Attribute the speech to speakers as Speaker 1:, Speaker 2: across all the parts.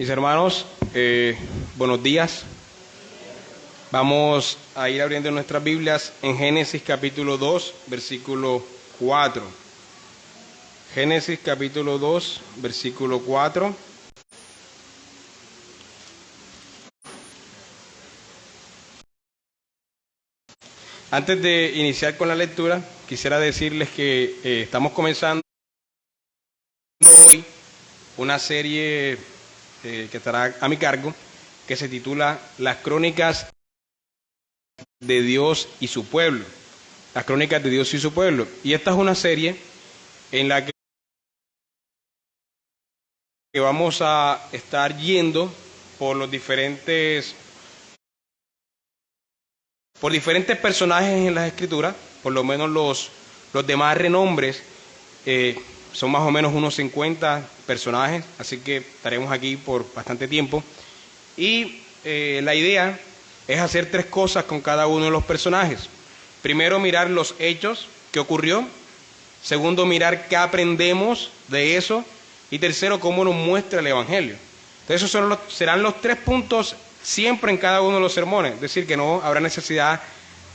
Speaker 1: Mis hermanos, buenos días. Vamos a ir abriendo nuestras Biblias en Génesis capítulo 2, versículo 4. Génesis capítulo 2, versículo 4. Antes de iniciar con la lectura, quisiera decirles que estamos comenzando hoy una serie que estará a mi cargo, que se titula Las Crónicas de Dios y su pueblo. Las Crónicas de Dios y su pueblo. Y esta es una serie en la que vamos a estar yendo por diferentes personajes en las Escrituras, por lo menos los demás renombres. Son más o menos unos 50 personajes, así que estaremos aquí por bastante tiempo. Y la idea es hacer 3 cosas con cada uno de los personajes. Primero, mirar los hechos que ocurrió. Segundo, mirar qué aprendemos de eso. Y tercero, cómo nos muestra el Evangelio. Entonces, esos serán los 3 puntos siempre en cada uno de los sermones. Es decir, que no habrá necesidad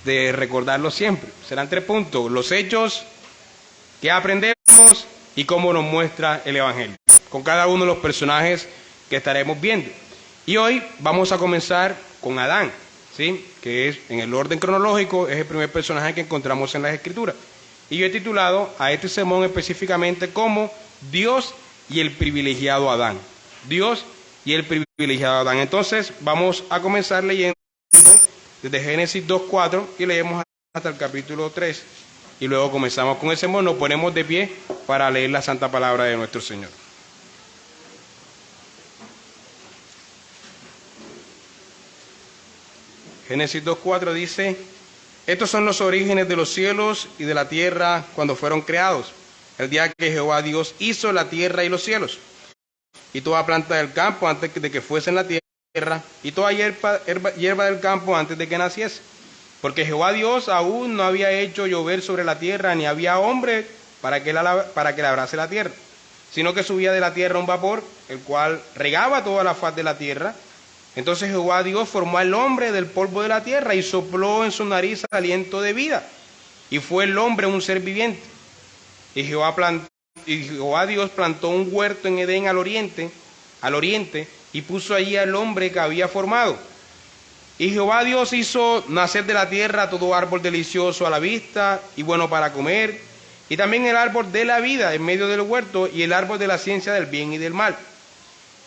Speaker 1: de recordarlos siempre. Serán 3 puntos: los hechos, qué aprendemos y cómo nos muestra el Evangelio, con cada uno de los personajes que estaremos viendo. Y hoy vamos a comenzar con Adán, ¿sí? Que es, en el orden cronológico, es el primer personaje que encontramos en las Escrituras. Y yo he titulado a este sermón específicamente como Dios y el privilegiado Adán. Dios y el privilegiado Adán. Entonces vamos a comenzar leyendo desde Génesis 2:4 y leemos hasta el capítulo 3. Y luego comenzamos con el sermón. Nos ponemos de pie para leer la santa palabra de nuestro Señor. Génesis 2:4 dice: estos son los orígenes de los cielos y de la tierra cuando fueron creados, el día que Jehová Dios hizo la tierra y los cielos, y toda planta del campo antes de que fuesen la tierra, y toda hierba del campo antes de que naciese. Porque Jehová Dios aún no había hecho llover sobre la tierra, ni había hombre para que labrase la tierra, sino que subía de la tierra un vapor, el cual regaba toda la faz de la tierra. Entonces Jehová Dios formó al hombre del polvo de la tierra y sopló en su nariz aliento de vida, y fue el hombre un ser viviente. Y Jehová Dios plantó un huerto en Edén al oriente, y puso allí al hombre que había formado. Y Jehová Dios hizo nacer de la tierra todo árbol delicioso a la vista y bueno para comer, y también el árbol de la vida en medio del huerto, y el árbol de la ciencia del bien y del mal.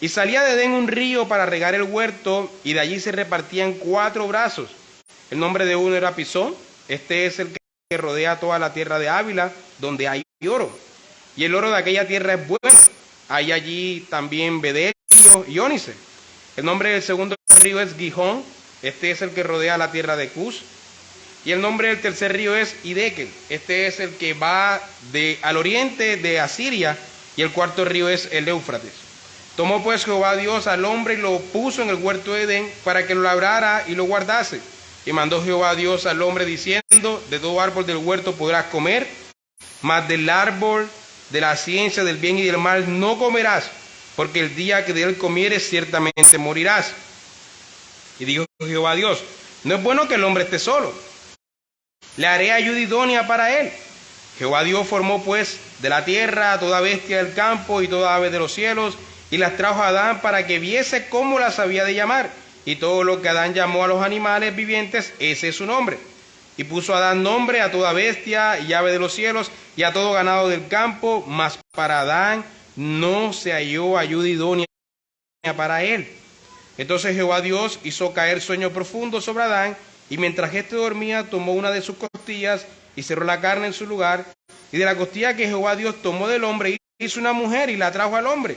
Speaker 1: Y salía de Edén un río para regar el huerto, y de allí se repartían 4 brazos. El nombre de uno era Pisón. Este es el que rodea toda la tierra de Ávila, donde hay oro. Y el oro de aquella tierra es bueno. Hay allí también bedelio y ónice. El nombre del segundo río es Gihón. Este es el que rodea la tierra de Cus. Y el nombre del tercer río es Hidekel. Este es el que va al oriente de Asiria. Y el cuarto río es el Éufrates. Tomó pues Jehová Dios al hombre y lo puso en el huerto de Edén para que lo labrara y lo guardase. Y mandó Jehová Dios al hombre diciendo: de todo árbol del huerto podrás comer, mas del árbol de la ciencia del bien y del mal no comerás, porque el día que de él comieres ciertamente morirás. Y dijo Jehová Dios: no es bueno que el hombre esté solo, le haré ayuda idónea para él. Jehová Dios formó pues de la tierra toda bestia del campo y toda ave de los cielos, y las trajo a Adán para que viese cómo las había de llamar. Y todo lo que Adán llamó a los animales vivientes, ese es su nombre. Y puso Adán nombre a toda bestia y ave de los cielos y a todo ganado del campo, mas para Adán no se halló ayuda idónea para él. Entonces Jehová Dios hizo caer sueño profundo sobre Adán, y mientras éste dormía, tomó una de sus costillas y cerró la carne en su lugar. Y de la costilla que Jehová Dios tomó del hombre, hizo una mujer y la trajo al hombre.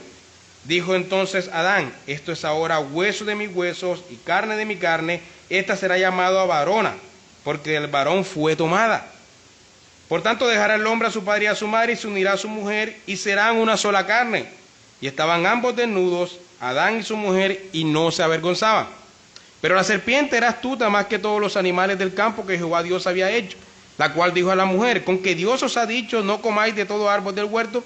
Speaker 1: Dijo entonces Adán: esto es ahora hueso de mis huesos y carne de mi carne, esta será llamada varona, porque del varón fue tomada. Por tanto dejará el hombre a su padre y a su madre, y se unirá a su mujer, y serán una sola carne. Y estaban ambos desnudos, Adán y su mujer, y no se avergonzaban. Pero la serpiente era astuta más que todos los animales del campo que Jehová Dios había hecho, la cual dijo a la mujer: con que Dios os ha dicho, no comáis de todo árbol del huerto.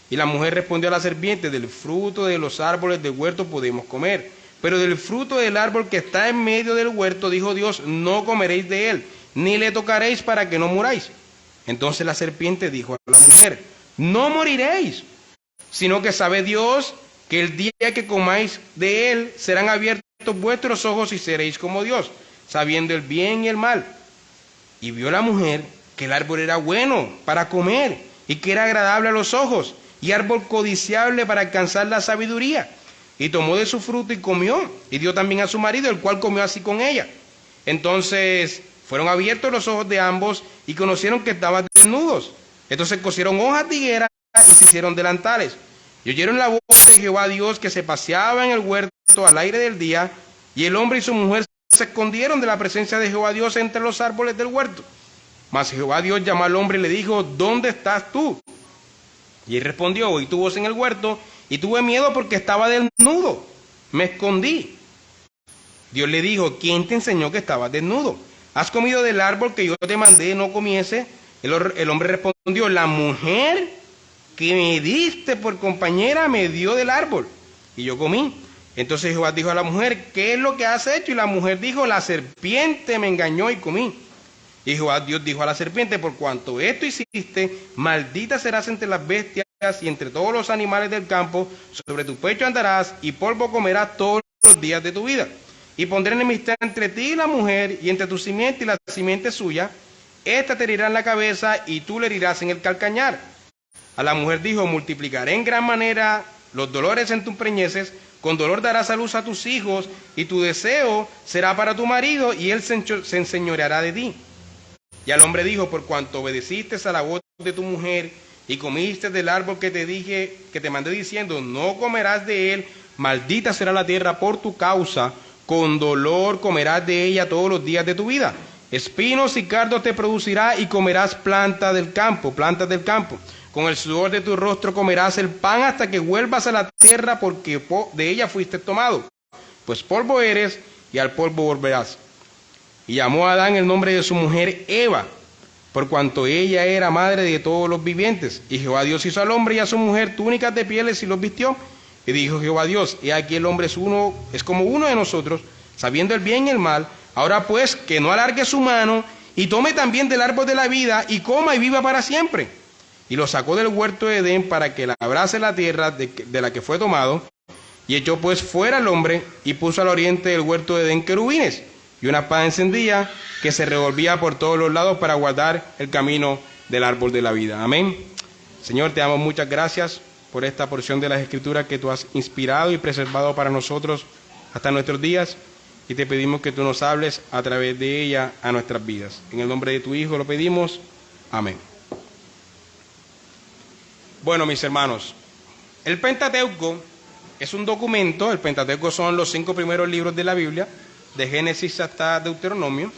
Speaker 1: Y la mujer respondió a la serpiente: del fruto de los árboles del huerto podemos comer, pero del fruto del árbol que está en medio del huerto, dijo Dios, no comeréis de él, ni le tocaréis para que no muráis. Entonces la serpiente dijo a la mujer: no moriréis, sino que sabe Dios que el día que comáis de él serán abiertos vuestros ojos y seréis como Dios, sabiendo el bien y el mal. Y vio la mujer que el árbol era bueno para comer y que era agradable a los ojos y árbol codiciable para alcanzar la sabiduría. Y tomó de su fruto y comió, y dio también a su marido, el cual comió así con ella. Entonces fueron abiertos los ojos de ambos y conocieron que estaban desnudos. Entonces cosieron hojas de higuera y se hicieron delantales. Y oyeron la voz de Jehová Dios que se paseaba en el huerto al aire del día, y el hombre y su mujer se escondieron de la presencia de Jehová Dios entre los árboles del huerto. Mas Jehová Dios llamó al hombre y le dijo: ¿dónde estás tú? Y él respondió: oí tu voz en el huerto, y tuve miedo porque estaba desnudo. Me escondí. Dios le dijo: ¿quién te enseñó que estabas desnudo? ¿Has comido del árbol que yo te mandé no comiese? El hombre respondió: la mujer que me diste por compañera me dio del árbol, y yo comí. Entonces Jehová dijo a la mujer: ¿qué es lo que has hecho? Y la mujer dijo: la serpiente me engañó y comí. Y Jehová Dios dijo a la serpiente: por cuanto esto hiciste, maldita serás entre las bestias y entre todos los animales del campo, sobre tu pecho andarás, y polvo comerás todos los días de tu vida. Y pondré enemistad entre ti y la mujer, y entre tu simiente y la simiente suya. Esta te herirá en la cabeza, y tú le herirás en el calcañar. A la mujer dijo: multiplicaré en gran manera los dolores en tus preñeces, con dolor darás a luz a tus hijos, y tu deseo será para tu marido, y él se enseñoreará de ti. Y al hombre dijo: por cuanto obedeciste a la voz de tu mujer, y comiste del árbol que te dije, que te mandé diciendo, no comerás de él, maldita será la tierra por tu causa, con dolor comerás de ella todos los días de tu vida. Espinos y cardos te producirá, y comerás plantas del campo. Con el sudor de tu rostro comerás el pan hasta que vuelvas a la tierra, porque de ella fuiste tomado. Pues polvo eres, y al polvo volverás. Y llamó a Adán el nombre de su mujer Eva, por cuanto ella era madre de todos los vivientes. Y Jehová Dios hizo al hombre y a su mujer túnicas de pieles y los vistió. Y dijo Jehová Dios: he aquí el hombre es como uno de nosotros, sabiendo el bien y el mal. Ahora pues, que no alargue su mano, y tome también del árbol de la vida, y coma y viva para siempre. Y lo sacó del huerto de Edén para que labrase la tierra de la que fue tomado. Y echó pues fuera al hombre, y puso al oriente del huerto de Edén querubines, y una espada encendida que se revolvía por todos los lados para guardar el camino del árbol de la vida. Amén. Señor, te damos muchas gracias por esta porción de las Escrituras que tú has inspirado y preservado para nosotros hasta nuestros días, y te pedimos que tú nos hables a través de ella a nuestras vidas. En el nombre de tu Hijo lo pedimos. Amén. Bueno, mis hermanos, el Pentateuco es un documento. El Pentateuco son los 5 primeros libros de la Biblia, de Génesis hasta Deuteronomio.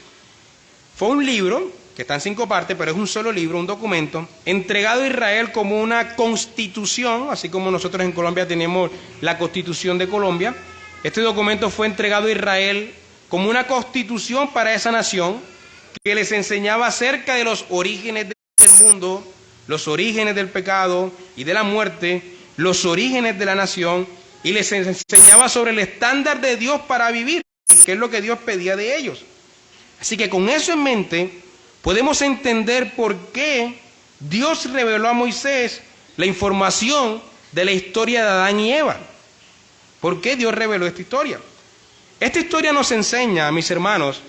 Speaker 1: Fue un libro que está en 5 partes, pero es un solo libro, un documento, entregado a Israel como una constitución, así como nosotros en Colombia tenemos la Constitución de Colombia. Este documento fue entregado a Israel como una constitución para esa nación, que les enseñaba acerca de los orígenes del mundo, los orígenes del pecado y de la muerte, los orígenes de la nación, y les enseñaba sobre el estándar de Dios para vivir, que es lo que Dios pedía de ellos. Así que con eso en mente, podemos entender por qué Dios reveló a Moisés la información de la historia de Adán y Eva. ¿Por qué Dios reveló esta historia? Esta historia nos enseña, mis hermanos,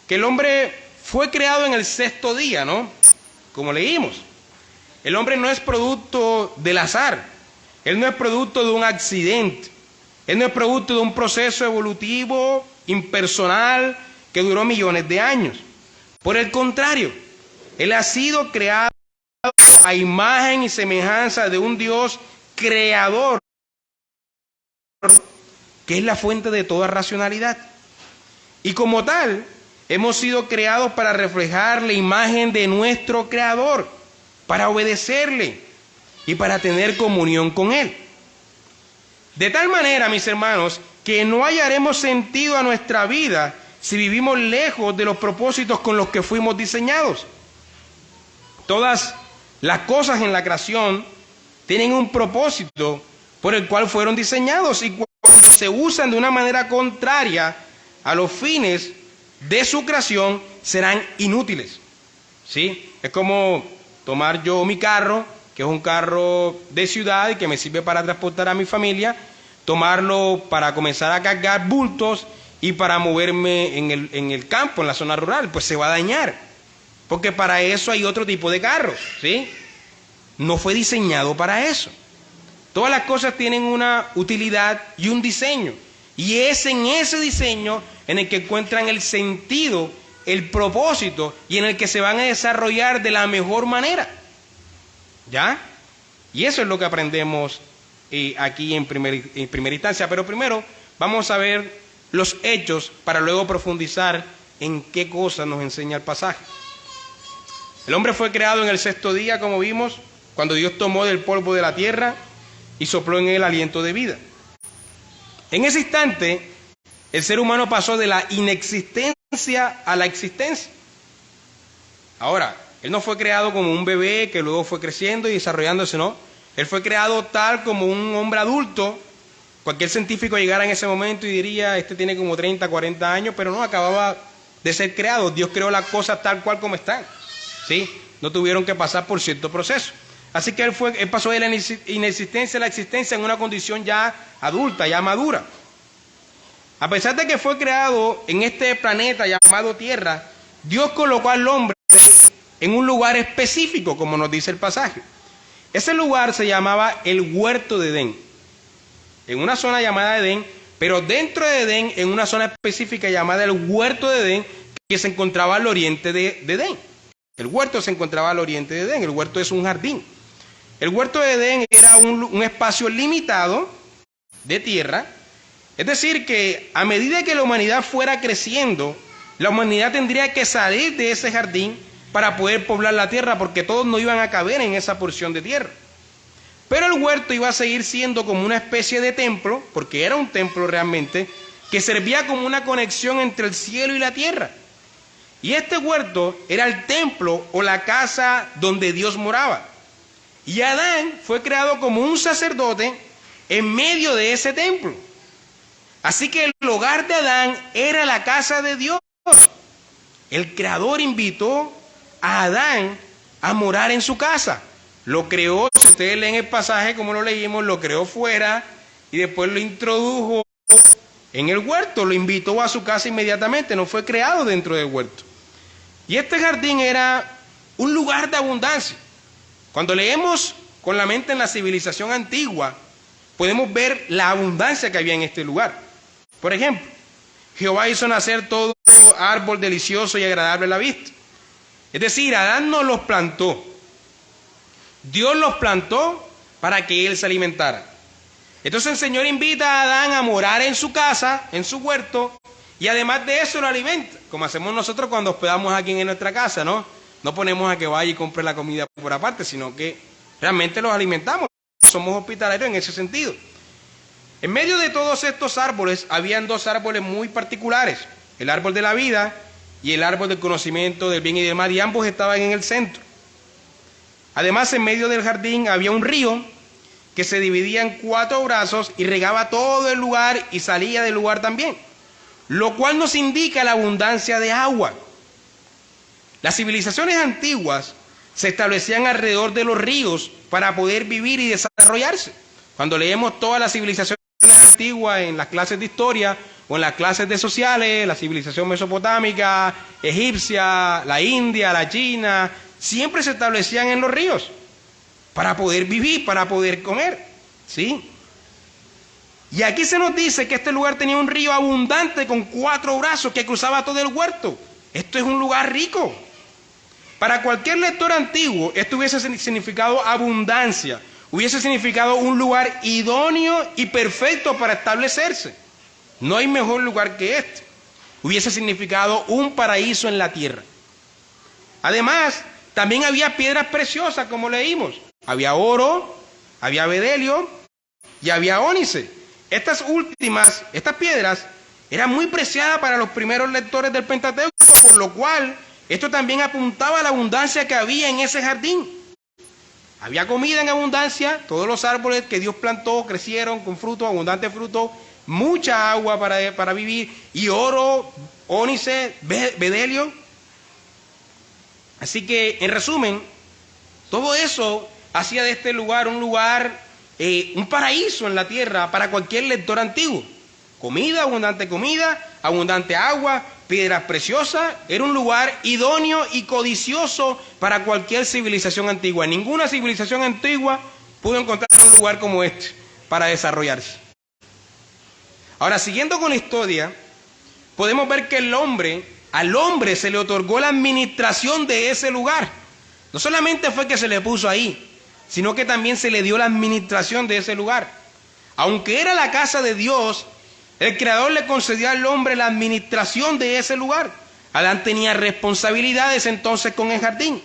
Speaker 1: que el hombre fue creado en el 6º día, ¿no? Como leímos. El hombre no es producto del azar. Él no es producto de un accidente. Él no es producto de un proceso evolutivo, impersonal, que duró millones de años. Por el contrario, él ha sido creado a imagen y semejanza de un Dios creador, que es la fuente de toda racionalidad. Y como tal, hemos sido creados para reflejar la imagen de nuestro Creador, para obedecerle y para tener comunión con Él. De tal manera, mis hermanos, que no hallaremos sentido a nuestra vida si vivimos lejos de los propósitos con los que fuimos diseñados. Todas las cosas en la creación tienen un propósito por el cual fueron diseñados, y cuando se usan de una manera contraria a los fines de su creación, serán inútiles. ¿Sí? Es como tomar yo mi carro, que es un carro de ciudad y que me sirve para transportar a mi familia, tomarlo para comenzar a cargar bultos y para moverme en el campo, en la zona rural, pues se va a dañar, porque para eso hay otro tipo de carros, ¿sí? No fue diseñado para eso. Todas las cosas tienen una utilidad y un diseño, y es en ese diseño en el que encuentran el sentido, el propósito, y en el que se van a desarrollar de la mejor manera. ¿Ya? Y eso es lo que aprendemos aquí en primera instancia. Pero primero vamos a ver los hechos para luego profundizar en qué cosas nos enseña el pasaje. El hombre fue creado en el sexto día, como vimos, cuando Dios tomó del polvo de la tierra y sopló en él aliento de vida. En ese instante, el ser humano pasó de la inexistencia a la existencia. Ahora, él no fue creado como un bebé que luego fue creciendo y desarrollándose, no. Él fue creado tal como un hombre adulto. Cualquier científico llegara en ese momento y diría, este tiene como 30, 40 años, pero no, acababa de ser creado. Dios creó las cosas tal cual como están, ¿sí? No tuvieron que pasar por cierto proceso. Así que él pasó de la inexistencia a la existencia en una condición ya adulta, ya madura. A pesar de que fue creado en este planeta llamado Tierra, Dios colocó al hombre en un lugar específico, como nos dice el pasaje. Ese lugar se llamaba el huerto de Edén, en una zona llamada Edén, pero dentro de Edén, en una zona específica llamada el huerto de Edén, que se encontraba al oriente de Edén. El huerto se encontraba al oriente de Edén. El huerto es un jardín. El huerto de Edén era un espacio limitado de tierra. Es decir, que a medida que la humanidad fuera creciendo, la humanidad tendría que salir de ese jardín para poder poblar la tierra, porque todos no iban a caber en esa porción de tierra. Pero el huerto iba a seguir siendo como una especie de templo, porque era un templo realmente, que servía como una conexión entre el cielo y la tierra. Y este huerto era el templo o la casa donde Dios moraba. Y Adán fue creado como un sacerdote en medio de ese templo. Así que el hogar de Adán era la casa de Dios. El Creador invitó a Adán a morar en su casa. Lo creó, si ustedes leen el pasaje como lo leímos, lo creó fuera y después lo introdujo en el huerto, lo invitó a su casa inmediatamente, no fue creado dentro del huerto. Y este jardín era un lugar de abundancia. Cuando leemos con la mente en la civilización antigua, podemos ver la abundancia que había en este lugar. Por ejemplo, Jehová hizo nacer todo árbol delicioso y agradable a la vista. Es decir, Adán no los plantó. Dios los plantó para que él se alimentara. Entonces el Señor invita a Adán a morar en su casa, en su huerto, y además de eso lo alimenta, como hacemos nosotros cuando hospedamos aquí en nuestra casa, ¿no? No ponemos a que vaya y compre la comida por aparte, sino que realmente los alimentamos. Somos hospitalarios en ese sentido. En medio de todos estos árboles, habían dos árboles muy particulares, el árbol de la vida y el árbol del conocimiento del bien y del mal, y ambos estaban en el centro. Además, en medio del jardín había un río que se dividía en 4 brazos y regaba todo el lugar y salía del lugar también, lo cual nos indica la abundancia de agua. Las civilizaciones antiguas se establecían alrededor de los ríos para poder vivir y desarrollarse. Cuando leemos todas las civilizaciones antiguas en las clases de historia o en las clases de sociales, la civilización mesopotámica, egipcia, la India, la China, siempre se establecían en los ríos para poder vivir, para poder comer, ¿sí? Y aquí se nos dice que este lugar tenía un río abundante con 4 brazos que cruzaba todo el huerto. Esto es un lugar rico. Para cualquier lector antiguo, esto hubiese significado abundancia, hubiese significado un lugar idóneo y perfecto para establecerse. No hay mejor lugar que este. Hubiese significado un paraíso en la tierra. Además, también había piedras preciosas, como leímos. Había oro, había bedelio y había ónice. Estas piedras eran muy preciadas para los primeros lectores del Pentateuco, por lo cual esto también apuntaba a la abundancia que había en ese jardín. Había comida en abundancia, todos los árboles que Dios plantó crecieron con fruto, abundante fruto, mucha agua para vivir, y oro, ónice, bedelio. Así que, en resumen, todo eso hacía de este lugar un paraíso en la tierra para cualquier lector antiguo. Comida, abundante agua, piedras preciosas. Era un lugar idóneo y codicioso para cualquier civilización antigua. Ninguna civilización antigua pudo encontrar un lugar como este para desarrollarse. Ahora, siguiendo con la historia, podemos ver que al hombre se le otorgó la administración de ese lugar. No solamente fue que se le puso ahí, sino que también se le dio la administración de ese lugar. Aunque era la casa de Dios, el Creador le concedió al hombre la administración de ese lugar. Adán tenía responsabilidades entonces con el jardín.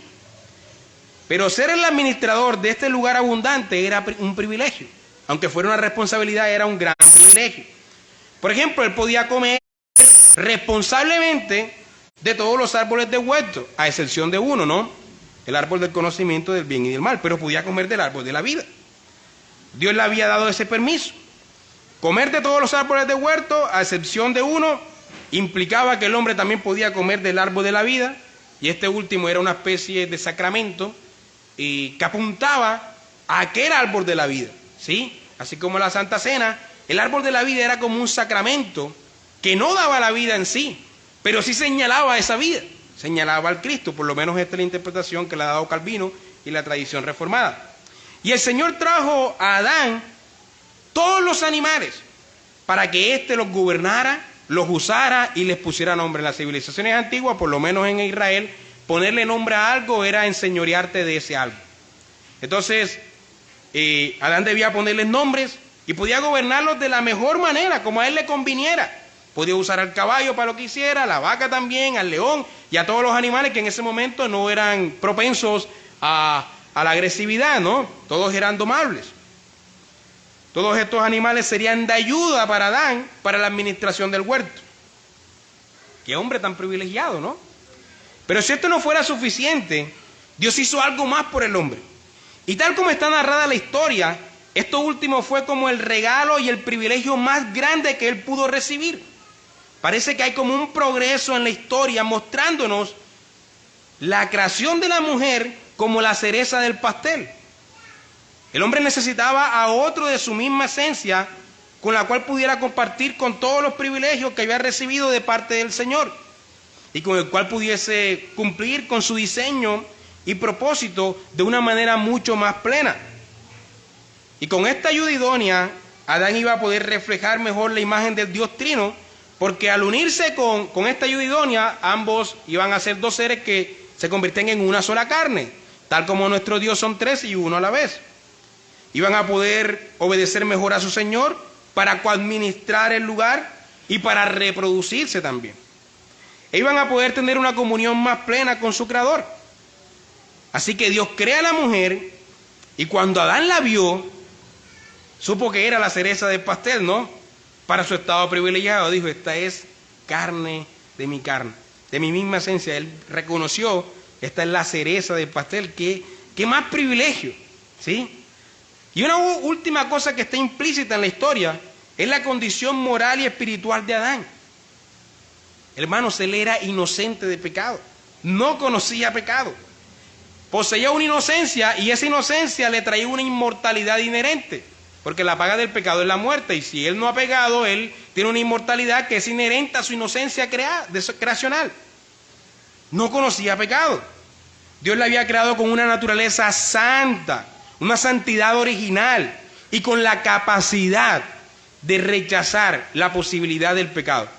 Speaker 1: Pero ser el administrador de este lugar abundante era un privilegio. Aunque fuera una responsabilidad, era un gran privilegio. Por ejemplo, él podía comer responsablemente de todos los árboles del huerto, a excepción de uno, ¿no? El árbol del conocimiento del bien y del mal, pero podía comer del árbol de la vida. Dios le había dado ese permiso. Comer de todos los árboles del huerto, a excepción de uno, implicaba que el hombre también podía comer del árbol de la vida, y este último era una especie de sacramento que apuntaba a aquel árbol de la vida, ¿sí? Así como la Santa Cena, el árbol de la vida era como un sacramento que no daba la vida en sí, pero sí señalaba esa vida, señalaba al Cristo. Por lo menos esta es la interpretación que le ha dado Calvino y la tradición reformada. Y el Señor trajo a Adán todos los animales para que éste los gobernara, los usara y les pusiera nombre. En las civilizaciones antiguas, por lo menos en Israel, ponerle nombre a algo era enseñorearte de ese algo. Entonces, Adán debía ponerles nombres y podía gobernarlos de la mejor manera, como a él le conviniera. Podía usar al caballo para lo que hiciera, a la vaca también, al león y a todos los animales que en ese momento no eran propensos a la agresividad, ¿no? Todos eran domables. Todos estos animales serían de ayuda para Adán, para la administración del huerto. Qué hombre tan privilegiado, ¿no? Pero si esto no fuera suficiente, Dios hizo algo más por el hombre. Y tal como está narrada la historia, esto último fue como el regalo y el privilegio más grande que él pudo recibir. Parece que hay como un progreso en la historia mostrándonos la creación de la mujer como la cereza del pastel. El hombre necesitaba a otro de su misma esencia con la cual pudiera compartir con todos los privilegios que había recibido de parte del Señor y con el cual pudiese cumplir con su diseño y propósito de una manera mucho más plena. Y con esta ayuda idónea, Adán iba a poder reflejar mejor la imagen del Dios Trino, porque al unirse con esta ayuda idónea, ambos iban a ser dos seres que se convierten en una sola carne, tal como nuestro Dios son tres y uno a la vez. Iban a poder obedecer mejor a su Señor para coadministrar el lugar y para reproducirse también. E iban a poder tener una comunión más plena con su Creador. Así que Dios crea a la mujer y cuando Adán la vio, supo que era la cereza del pastel, ¿no? Para su estado privilegiado, dijo, esta es carne, de mi misma esencia. Él reconoció, esta es la cereza del pastel, ¿qué más privilegio? ¿Sí? Y una última cosa que está implícita en la historia es la condición moral y espiritual de Adán. Hermanos, él era inocente de pecado, no conocía pecado, poseía una inocencia y esa inocencia le traía una inmortalidad inherente, porque la paga del pecado es la muerte, y si él no ha pecado, él tiene una inmortalidad que es inherente a su inocencia creacional. No conocía pecado. Dios le había creado con una naturaleza santa, una santidad original y con la capacidad de rechazar la posibilidad del pecado.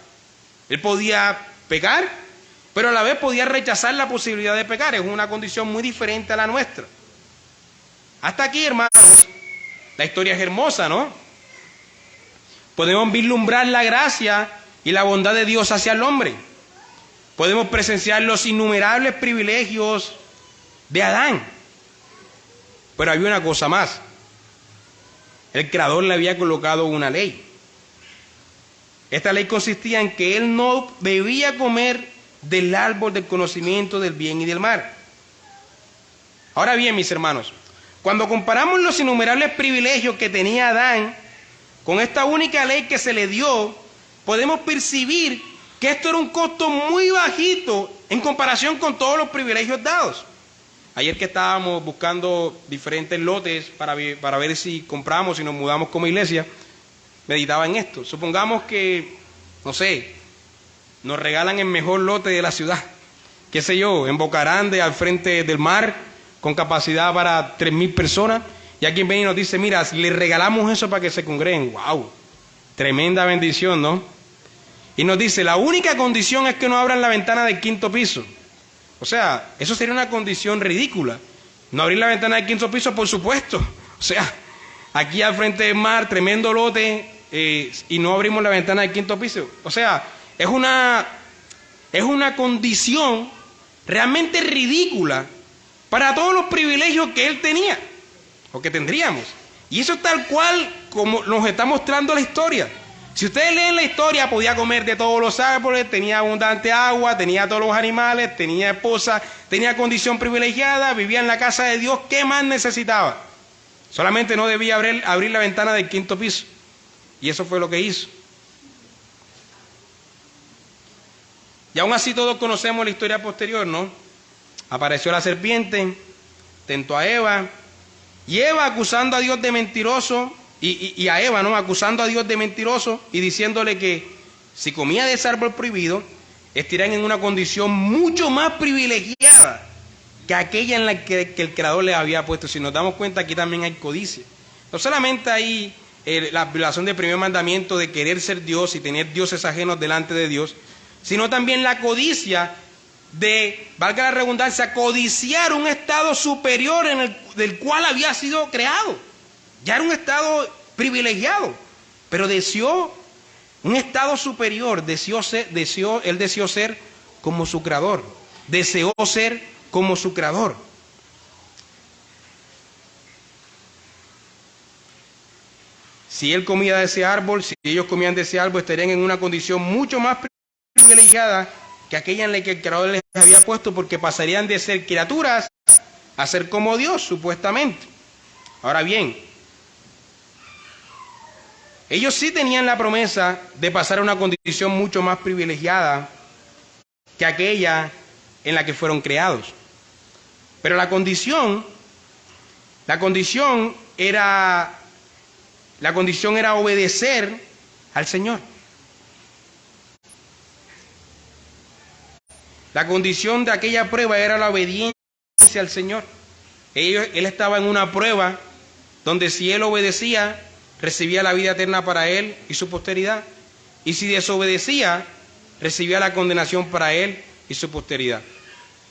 Speaker 1: Él podía pecar, pero a la vez podía rechazar la posibilidad de pecar. Es una condición muy diferente a la nuestra. Hasta aquí, hermanos, la historia es hermosa, ¿no? Podemos vislumbrar la gracia y la bondad de Dios hacia el hombre. Podemos presenciar los innumerables privilegios de Adán. Pero había una cosa más. El Creador le había colocado una ley. Esta ley consistía en que él no debía comer del árbol del conocimiento del bien y del mal. Ahora bien, mis hermanos, Cuando comparamos los innumerables privilegios que tenía Adán con esta única ley que se le dio, podemos percibir que esto era un costo muy bajito en comparación con todos los privilegios dados. Ayer que estábamos buscando diferentes lotes para ver si compramos, si nos mudamos como iglesia, meditaba en esto. Supongamos que, no sé, nos regalan el mejor lote de la ciudad, qué sé yo, en Boca Grande, al frente del mar, con capacidad para 3,000 personas, y alguien viene y nos dice, mira, le regalamos eso para que se congreguen. ¡Wow! Tremenda bendición, ¿no? Y nos dice, la única condición es que no abran la ventana del 5º piso. O sea, eso sería una condición ridícula. No abrir la ventana del 5º piso, por supuesto. O sea, aquí al frente del mar, tremendo lote, y no abrimos la ventana del 5º piso. O sea, es una condición realmente ridícula para todos los privilegios que él tenía, o que tendríamos. Y eso es tal cual como nos está mostrando la historia. Si ustedes leen la historia, podía comer de todos los árboles, tenía abundante agua, tenía todos los animales, tenía esposa, tenía condición privilegiada, vivía en la casa de Dios. ¿Qué más necesitaba? Solamente no debía abrir la ventana del 5º piso. Y eso fue lo que hizo. Y aún así todos conocemos la historia posterior, ¿no? Apareció la serpiente, tentó a Eva, y Eva acusando a Dios de mentiroso, y a Eva, ¿no? Acusando a Dios de mentiroso y diciéndole que si comía de ese árbol prohibido, estarían en una condición mucho más privilegiada que aquella en la que el Creador les había puesto. Si nos damos cuenta, aquí también hay codicia. No solamente hay la violación del primer mandamiento de querer ser Dios y tener dioses ajenos delante de Dios, sino también la codicia de, valga la redundancia, codiciar un estado superior del cual había sido creado. Ya era un estado privilegiado, pero deseó un estado superior, él deseó ser como su creador, deseó ser como su creador. Si él comía de ese árbol, si ellos comían de ese árbol, estarían en una condición mucho más privilegiada que aquella en la que el Creador les había puesto, porque pasarían de ser criaturas a ser como Dios, supuestamente. Ahora bien, ellos sí tenían la promesa de pasar a una condición mucho más privilegiada que aquella en la que fueron creados. Pero la condición era obedecer al Señor. La condición de aquella prueba era la obediencia al Señor. Él estaba en una prueba donde si él obedecía, recibía la vida eterna para él y su posteridad. Y si desobedecía, recibía la condenación para él y su posteridad.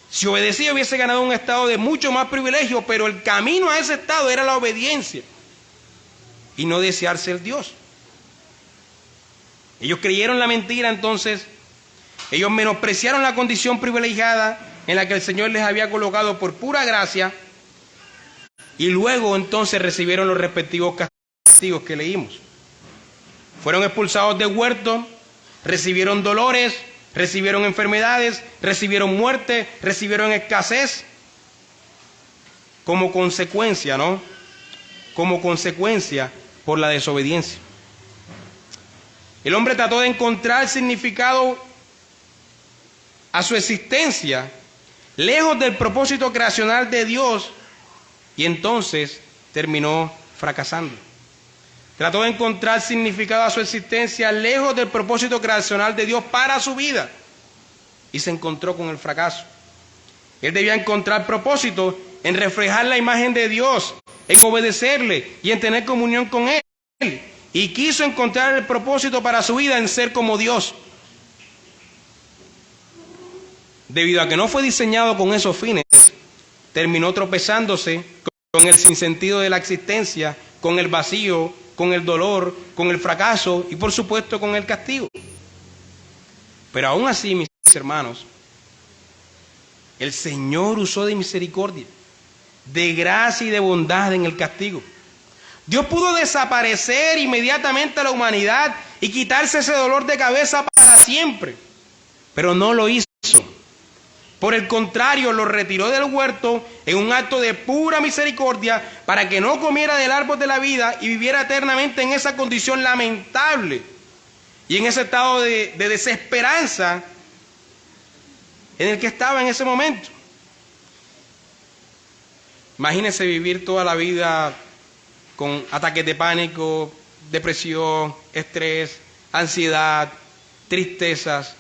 Speaker 1: Si obedecía, hubiese ganado un estado de mucho más privilegio, pero el camino a ese estado era la obediencia y no desear ser Dios. Ellos creyeron la mentira, entonces ellos menospreciaron la condición privilegiada en la que el Señor les había colocado por pura gracia, y luego entonces recibieron los respectivos castigos que leímos. Fueron expulsados del huerto, recibieron dolores, recibieron enfermedades, recibieron muerte, recibieron escasez como consecuencia, ¿no? Como consecuencia por la desobediencia. El hombre trató de encontrar significado a su existencia lejos del propósito creacional de Dios, y entonces terminó fracasando. Trató de encontrar significado a su existencia lejos del propósito creacional de Dios para su vida, y se encontró con el fracaso. Él debía encontrar propósito en reflejar la imagen de Dios, en obedecerle y en tener comunión con Él. Y quiso encontrar el propósito para su vida en ser como Dios. Debido a que no fue diseñado con esos fines, terminó tropezándose con el sinsentido de la existencia, con el vacío, con el dolor, con el fracaso y por supuesto con el castigo. Pero aún así, mis hermanos, el Señor usó de misericordia, de gracia y de bondad en el castigo. Dios pudo desaparecer inmediatamente a la humanidad y quitarse ese dolor de cabeza para siempre, pero no lo hizo. Por el contrario, lo retiró del huerto en un acto de pura misericordia para que no comiera del árbol de la vida y viviera eternamente en esa condición lamentable y en ese estado de desesperanza en el que estaba en ese momento. Imagínense vivir toda la vida con ataques de pánico, depresión, estrés, ansiedad, tristezas.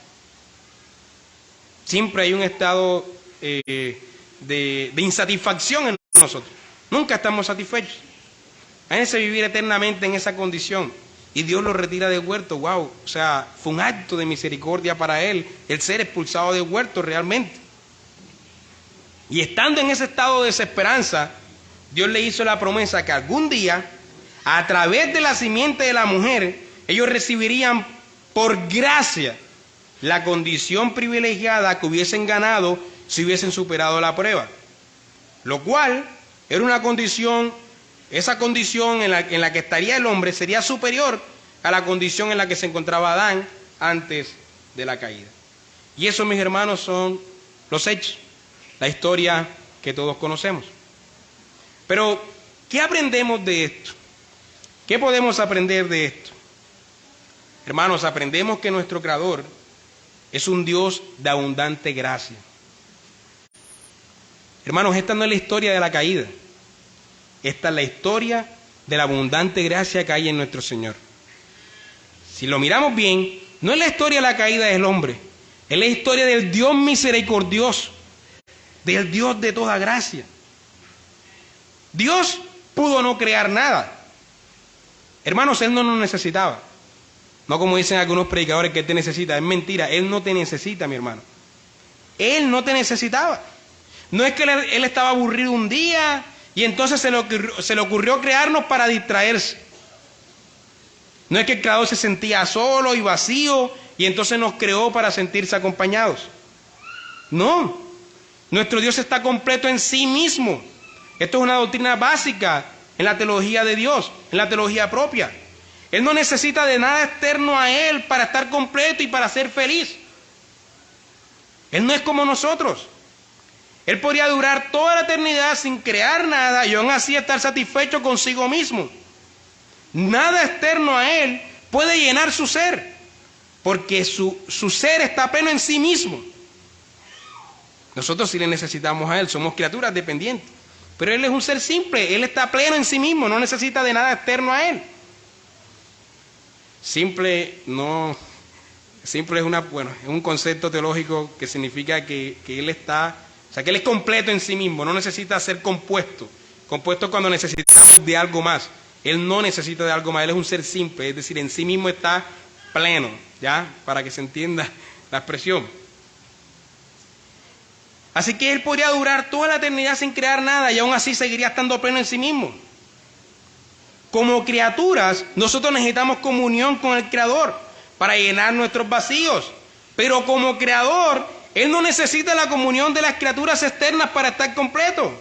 Speaker 1: Siempre hay un estado de insatisfacción en nosotros. Nunca estamos satisfechos. Imagínense vivir eternamente en esa condición. Y Dios lo retira del huerto. Wow, o sea, fue un acto de misericordia para él, el ser expulsado del huerto realmente. Y estando en ese estado de desesperanza, Dios le hizo la promesa que algún día, a través de la simiente de la mujer, ellos recibirían por gracia la condición privilegiada que hubiesen ganado si hubiesen superado la prueba. Lo cual era una condición, esa condición en la que estaría el hombre sería superior a la condición en la que se encontraba Adán antes de la caída. Y eso, mis hermanos, son los hechos, la historia que todos conocemos. Pero, ¿qué aprendemos de esto? ¿Qué podemos aprender de esto? Hermanos, aprendemos que nuestro Creador es un Dios de abundante gracia. Hermanos, esta no es la historia de la caída. Esta es la historia de la abundante gracia que hay en nuestro Señor. Si lo miramos bien, no es la historia de la caída del hombre, es la historia del Dios misericordioso, del Dios de toda gracia. Dios pudo no crear nada. Hermanos, Él no nos necesitaba. No como dicen algunos predicadores que Él te necesita. Es mentira, Él no te necesita, mi hermano. Él no te necesitaba. No es que Él estaba aburrido un día y entonces se le ocurrió crearnos para distraerse. No es que el Creador se sentía solo y vacío y entonces nos creó para sentirse acompañados. No, nuestro Dios está completo en sí mismo. Esto es una doctrina básica en la teología de Dios, en la teología propia. Él no necesita de nada externo a Él para estar completo y para ser feliz. Él no es como nosotros. Él podría durar toda la eternidad sin crear nada y aún así estar satisfecho consigo mismo. Nada externo a Él puede llenar su ser, porque su ser está pleno en sí mismo. Nosotros sí le necesitamos a Él, somos criaturas dependientes. Pero Él es un ser simple, Él está pleno en sí mismo, no necesita de nada externo a Él. Simple es un concepto teológico que significa que Él está, o sea, que Él es completo en sí mismo, no necesita ser compuesto. Compuesto cuando necesitamos de algo más. Él no necesita de algo más, Él es un ser simple, es decir, en sí mismo está pleno, ¿ya? Para que se entienda la expresión. Así que Él podría durar toda la eternidad sin crear nada y aún así seguiría estando pleno en sí mismo. Como criaturas, nosotros necesitamos comunión con el Creador para llenar nuestros vacíos. Pero como Creador, Él no necesita la comunión de las criaturas externas para estar completo.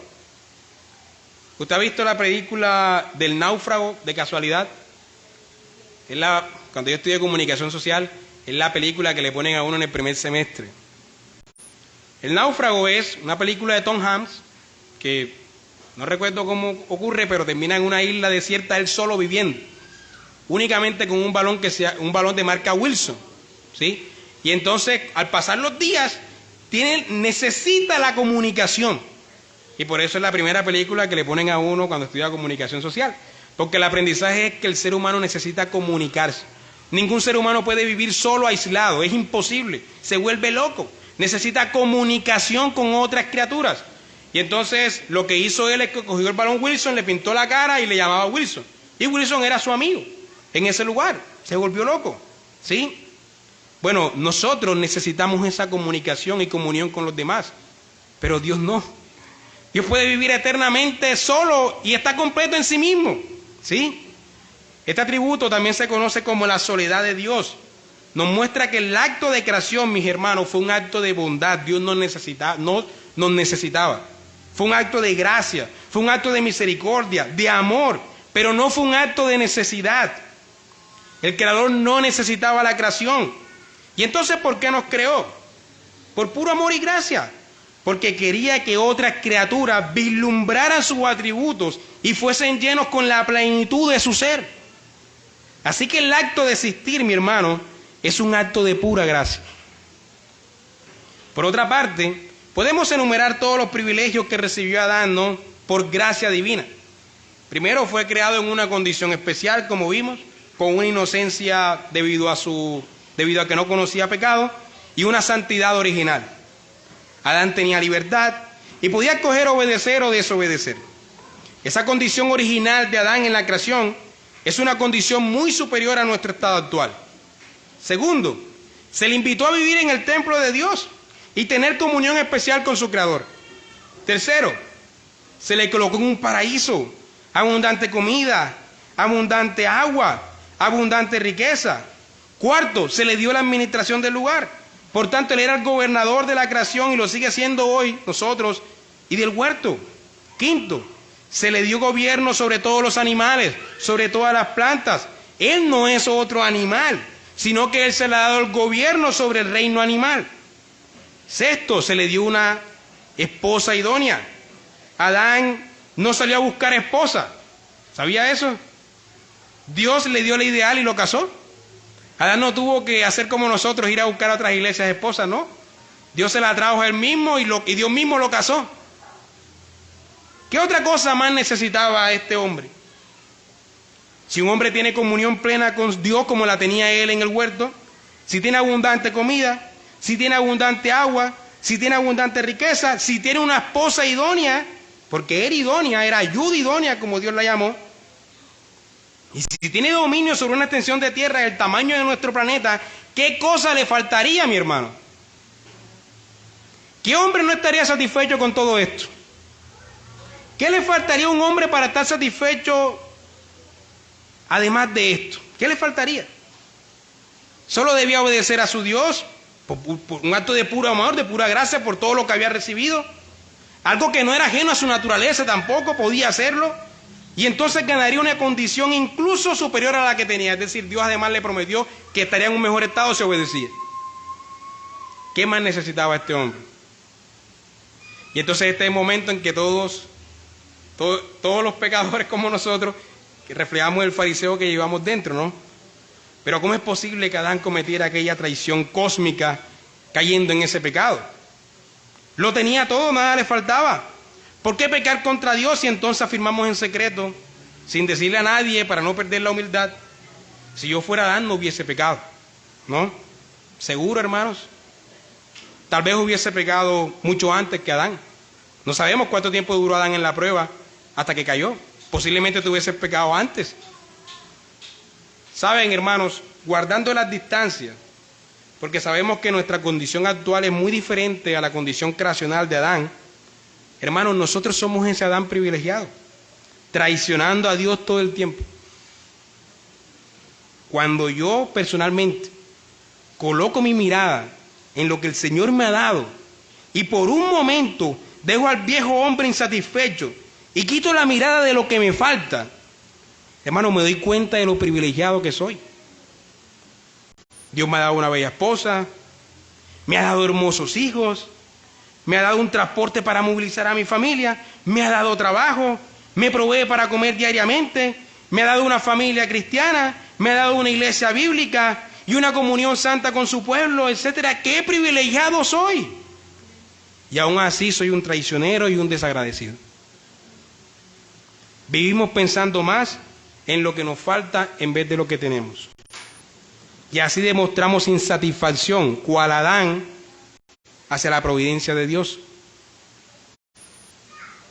Speaker 1: ¿Usted ha visto la película del náufrago de casualidad? Cuando yo estudié comunicación social, es la película que le ponen a uno en el primer semestre. El náufrago es una película de Tom Hanks que no recuerdo cómo ocurre, pero termina en una isla desierta él solo viviendo, únicamente con un balón de marca Wilson, ¿sí? Y entonces, al pasar los días, necesita la comunicación. Y por eso es la primera película que le ponen a uno cuando estudia comunicación social, porque el aprendizaje es que el ser humano necesita comunicarse. Ningún ser humano puede vivir solo, aislado, es imposible, se vuelve loco. Necesita comunicación con otras criaturas. Y entonces lo que hizo él es que cogió el balón Wilson, le pintó la cara y le llamaba Wilson. Y Wilson era su amigo en ese lugar. Se volvió loco, ¿sí? Bueno, nosotros necesitamos esa comunicación y comunión con los demás. Pero Dios no. Dios puede vivir eternamente solo y está completo en sí mismo, ¿sí? Este atributo también se conoce como la soledad de Dios. Nos muestra que el acto de creación, mis hermanos, fue un acto de bondad. Dios no nos necesitaba. Fue un acto de gracia, fue un acto de misericordia, de amor, pero no fue un acto de necesidad. El Creador no necesitaba la creación. ¿Y entonces por qué nos creó? Por puro amor y gracia. porque quería que otras criaturas vislumbraran sus atributos y fuesen llenos con la plenitud de su ser. Así que el acto de existir, mi hermano, es un acto de pura gracia. Por otra parte, podemos enumerar todos los privilegios que recibió Adán, ¿no?, por gracia divina. Primero, fue creado en una condición especial, como vimos, con una inocencia debido a que no conocía pecado, y una santidad original. Adán tenía libertad y podía escoger obedecer o desobedecer. Esa condición original de Adán en la creación es una condición muy superior a nuestro estado actual. Segundo, se le invitó a vivir en el templo de Dios y tener comunión especial con su Creador. Tercero, se le colocó en un paraíso, abundante comida, abundante agua, abundante riqueza. Cuarto, se le dio la administración del lugar. Por tanto, él era el gobernador de la creación y lo sigue siendo hoy nosotros y del huerto. Quinto, se le dio gobierno sobre todos los animales, sobre todas las plantas. Él no es otro animal, sino que él se le ha dado el gobierno sobre el reino animal. Sexto, se le dio una esposa idónea. Adán no salió a buscar esposa. ¿Sabía eso? Dios le dio la ideal y lo casó. Adán no tuvo que hacer como nosotros, ir a buscar a otras iglesias esposas, no. Dios se la trajo a él mismo y Dios mismo lo casó. ¿Qué otra cosa más necesitaba este hombre? Si un hombre tiene comunión plena con Dios como la tenía él en el huerto, si tiene abundante comida, si tiene abundante agua, si tiene abundante riqueza, si tiene una esposa idónea, porque era idónea, era ayuda idónea como Dios la llamó, y si tiene dominio sobre una extensión de tierra del tamaño de nuestro planeta, ¿qué cosa le faltaría, mi hermano? ¿Qué hombre no estaría satisfecho con todo esto? ¿Qué le faltaría a un hombre para estar satisfecho además de esto? ¿Qué le faltaría? Solo debía obedecer a su Dios por un acto de puro amor, de pura gracia por todo lo que había recibido. Algo que no era ajeno a su naturaleza tampoco podía hacerlo. Y entonces ganaría una condición incluso superior a la que tenía. Es decir, Dios además le prometió que estaría en un mejor estado si obedecía. ¿Qué más necesitaba este hombre? Y entonces este es el momento en que todos los pecadores como nosotros, que reflejamos el fariseo que llevamos dentro, ¿no? Pero ¿cómo es posible que Adán cometiera aquella traición cósmica cayendo en ese pecado? Lo tenía todo, nada le faltaba. ¿Por qué pecar contra Dios y entonces afirmamos en secreto, sin decirle a nadie para no perder la humildad? Si yo fuera Adán no hubiese pecado, ¿no? Seguro, hermanos. Tal vez hubiese pecado mucho antes que Adán. No sabemos cuánto tiempo duró Adán en la prueba hasta que cayó. Posiblemente tuviese pecado antes. Saben, hermanos, guardando las distancias, porque sabemos que nuestra condición actual es muy diferente a la condición creacional de Adán. Hermanos, nosotros somos ese Adán privilegiado, traicionando a Dios todo el tiempo. Cuando yo personalmente coloco mi mirada en lo que el Señor me ha dado y por un momento dejo al viejo hombre insatisfecho y quito la mirada de lo que me falta, hermano, me doy cuenta de lo privilegiado que soy. Dios me ha dado una bella esposa, me ha dado hermosos hijos, me ha dado un transporte para movilizar a mi familia, me ha dado trabajo, me provee para comer diariamente, me ha dado una familia cristiana, me ha dado una iglesia bíblica y una comunión santa con su pueblo, etcétera. ¡Qué privilegiado soy! Y aún así soy un traicionero y un desagradecido. Vivimos pensando más en lo que nos falta en vez de lo que tenemos. Y así demostramos insatisfacción, cual Adán, hacia la providencia de Dios.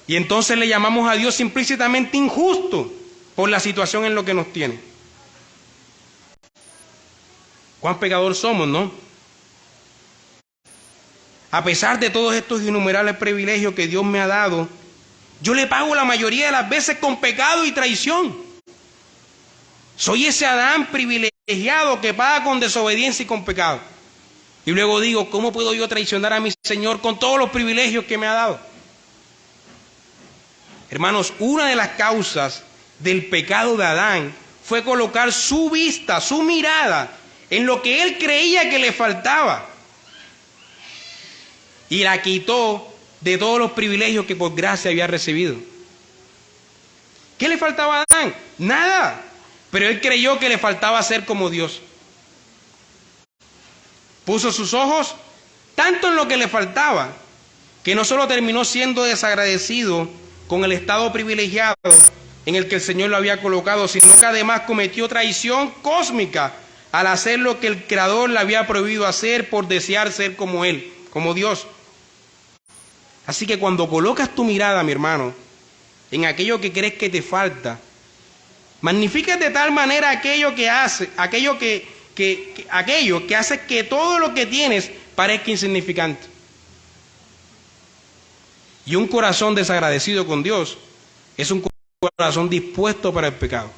Speaker 1: Y entonces le llamamos a Dios implícitamente injusto por la situación en lo que nos tiene. Cuán pecador somos, ¿no? A pesar de todos estos innumerables privilegios que Dios me ha dado, yo le pago la mayoría de las veces con pecado y traición. Soy ese Adán privilegiado que paga con desobediencia y con pecado. Y luego digo, ¿cómo puedo yo traicionar a mi Señor con todos los privilegios que me ha dado? Hermanos, una de las causas del pecado de Adán fue colocar su vista, su mirada, en lo que él creía que le faltaba. Y la quitó de todos los privilegios que por gracia había recibido. ¿Qué le faltaba a Adán? Nada. Pero él creyó que le faltaba ser como Dios. Puso sus ojos tanto en lo que le faltaba, que no solo terminó siendo desagradecido con el estado privilegiado en el que el Señor lo había colocado, sino que además cometió traición cósmica al hacer lo que el Creador le había prohibido hacer por desear ser como Él, como Dios. Así que cuando colocas tu mirada, mi hermano, en aquello que crees que te falta, magnificas de tal manera aquello que hace que todo lo que tienes parezca insignificante. Y un corazón desagradecido con Dios es un corazón dispuesto para el pecado.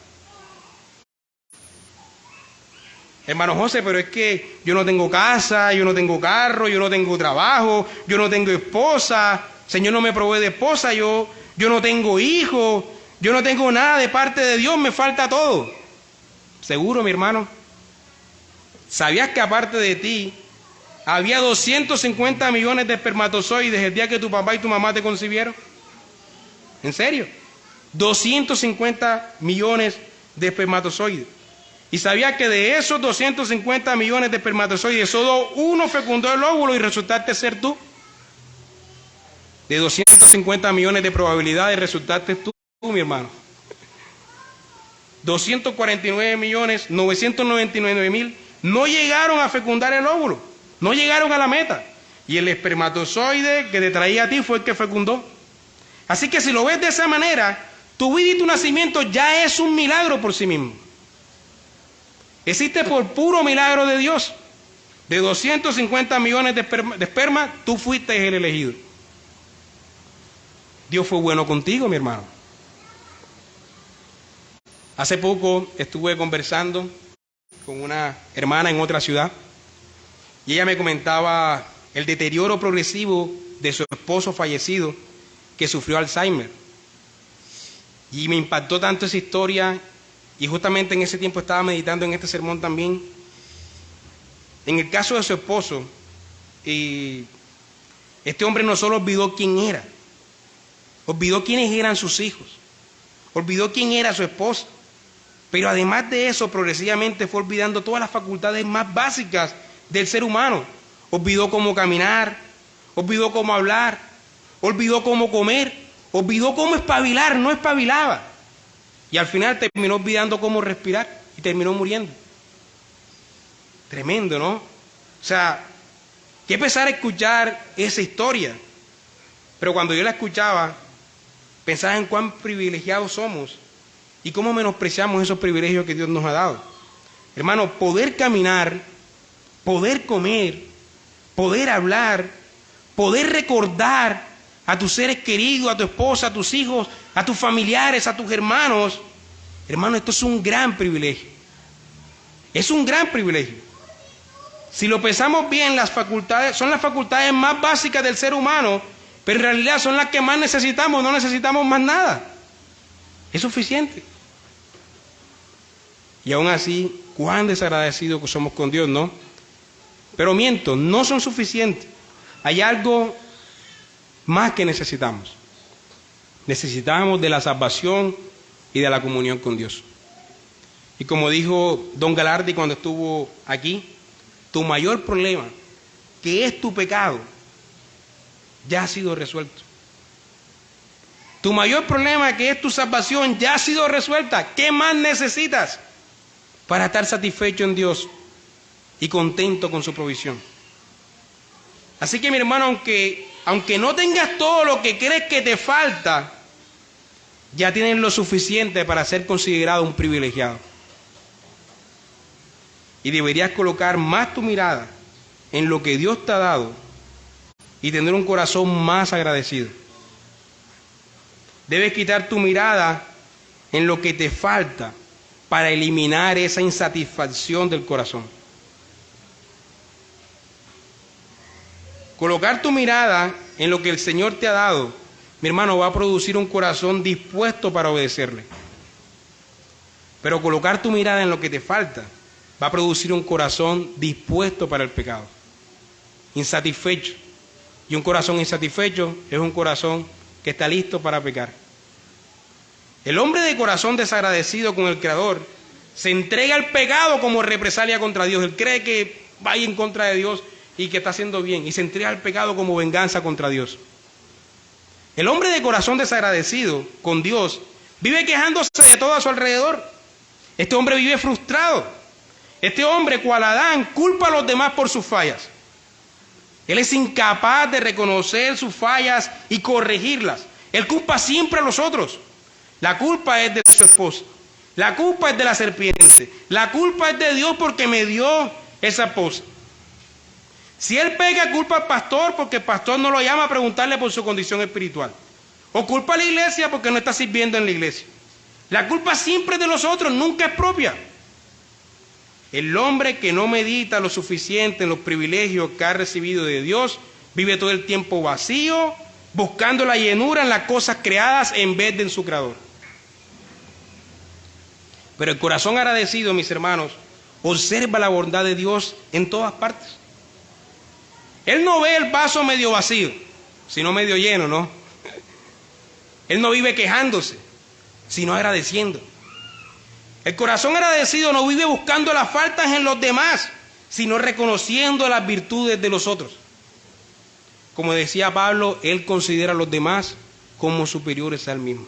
Speaker 1: Hermano José, pero es que yo no tengo casa, yo no tengo carro, yo no tengo trabajo, yo no tengo esposa, Señor no me provee de esposa, yo no tengo hijos, yo no tengo nada de parte de Dios, me falta todo. Seguro, mi hermano. ¿Sabías que aparte de ti había 250 millones de espermatozoides el día que tu papá y tu mamá te concibieron? ¿En serio? 250 millones de espermatozoides. ¿Y sabías que de esos 250 millones de espermatozoides solo uno fecundó el óvulo y resultaste ser tú? De 250 millones de probabilidades resultaste tú, mi hermano. 249.999.000 no llegaron a fecundar el óvulo, no llegaron a la meta. Y el espermatozoide que te traía a ti fue el que fecundó. Así que si lo ves de esa manera, tu vida y tu nacimiento ya es un milagro por sí mismo. Existe por puro milagro de Dios. De 250 millones de esperma, tú fuiste el elegido. Dios fue bueno contigo, mi hermano. Hace poco estuve conversando con una hermana en otra ciudad y ella me comentaba el deterioro progresivo de su esposo fallecido que sufrió Alzheimer. Y me impactó tanto esa historia y justamente en ese tiempo estaba meditando en este sermón también. En el caso de su esposo, este hombre no solo olvidó quién era, olvidó quiénes eran sus hijos, olvidó quién era su esposa, pero además de eso progresivamente fue olvidando todas las facultades más básicas del ser humano. Olvidó cómo caminar, olvidó cómo hablar, olvidó cómo comer, olvidó cómo espabilar, no espabilaba. Y al final terminó olvidando cómo respirar y terminó muriendo. Tremendo, ¿no? O sea, qué pesar escuchar esa historia. Pero cuando yo la escuchaba, pensaba en cuán privilegiados somos y cómo menospreciamos esos privilegios que Dios nos ha dado. Hermano, poder caminar, poder comer, poder hablar, poder recordar a tus seres queridos, a tu esposa, a tus hijos, a tus familiares, a tus hermanos. Hermano, esto es un gran privilegio. Es un gran privilegio. Si lo pensamos bien, las facultades son las facultades más básicas del ser humano, pero en realidad son las que más necesitamos, no necesitamos más nada. Es suficiente. Y aún así, cuán desagradecidos que somos con Dios, ¿no? Pero miento, no son suficientes. Hay algo más que necesitamos. Necesitamos de la salvación y de la comunión con Dios. Y como dijo don Galardi cuando estuvo aquí, tu mayor problema, que es tu pecado, ya ha sido resuelto. Tu mayor problema, que es tu salvación, ya ha sido resuelta. ¿Qué más necesitas para estar satisfecho en Dios y contento con su provisión? Así que mi hermano, aunque no tengas todo lo que crees que te falta, ya tienes lo suficiente para ser considerado un privilegiado. Y deberías colocar más tu mirada en lo que Dios te ha dado y tener un corazón más agradecido. Debes quitar tu mirada en lo que te falta para eliminar esa insatisfacción del corazón. Colocar tu mirada en lo que el Señor te ha dado, mi hermano, va a producir un corazón dispuesto para obedecerle. Pero colocar tu mirada en lo que te falta va a producir un corazón dispuesto para el pecado, insatisfecho, Y un corazón insatisfecho es un corazón que está listo para pecar. El hombre de corazón desagradecido con el Creador se entrega al pecado como represalia contra Dios. Él cree que va en contra de Dios y que está haciendo bien, y se entrega al pecado como venganza contra Dios. El hombre de corazón desagradecido con Dios vive quejándose de todo a su alrededor. Este hombre vive frustrado. Este hombre, cual Adán, culpa a los demás por sus fallas. Él es incapaz de reconocer sus fallas y corregirlas. Él culpa siempre a los otros. La culpa es de su esposa. La culpa es de la serpiente. La culpa es de Dios porque me dio esa esposa. Si él peca, culpa al pastor porque el pastor no lo llama a preguntarle por su condición espiritual. O culpa a la iglesia porque no está sirviendo en la iglesia. La culpa siempre es de los otros, nunca es propia. El hombre que no medita lo suficiente en los privilegios que ha recibido de Dios, vive todo el tiempo vacío, buscando la llenura en las cosas creadas en vez de en su Creador. Pero el corazón agradecido, mis hermanos, observa la bondad de Dios en todas partes. Él no ve el vaso medio vacío, sino medio lleno, ¿no? Él no vive quejándose, sino agradeciendo. El corazón agradecido no vive buscando las faltas en los demás, sino reconociendo las virtudes de los otros. Como decía Pablo, él considera a los demás como superiores a él mismo.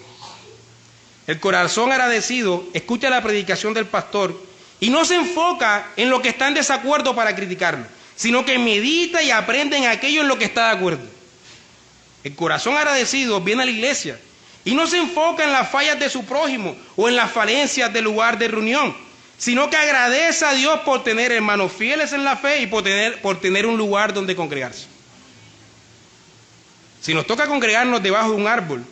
Speaker 1: El corazón agradecido escucha la predicación del pastor y no se enfoca en lo que está en desacuerdo para criticarlo, sino que medita y aprende en aquello en lo que está de acuerdo. El corazón agradecido viene a la iglesia y no se enfoca en las fallas de su prójimo o en las falencias del lugar de reunión, sino que agradece a Dios por tener hermanos fieles en la fe y por tener un lugar donde congregarse. Si nos toca congregarnos debajo de un árbol,